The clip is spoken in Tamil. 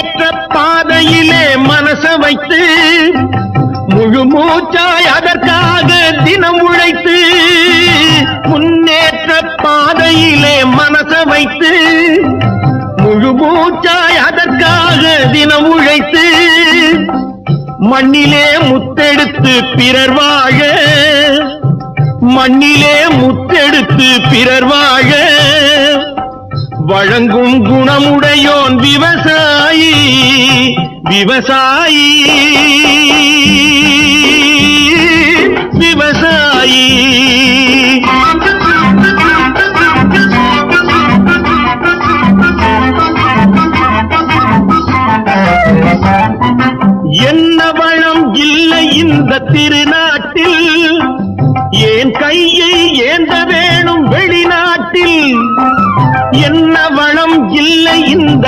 முன்னேற்ற பாதையிலே மனச வைத்து முழு மூச்சாய் அதற்காக தினம் உழைத்து முன்னேற்ற பாதையிலே மனச வைத்து முழு மூச்சாய் அதற்காக தினம் உழைத்து மண்ணிலே முத்தெடுத்து பிறர் வாழ மண்ணிலே முத்தெடுத்து பிறர் வாழ வழங்கும் குணமுடையோன் விவசாயி விவசாயி விவசாயி என்ன வளம் இல்லை இந்த திருநாட்டில் ஏன் கையை ஏந்த வேணும் வெளிநாட்டில் என்ன வளம் இல்லை இந்த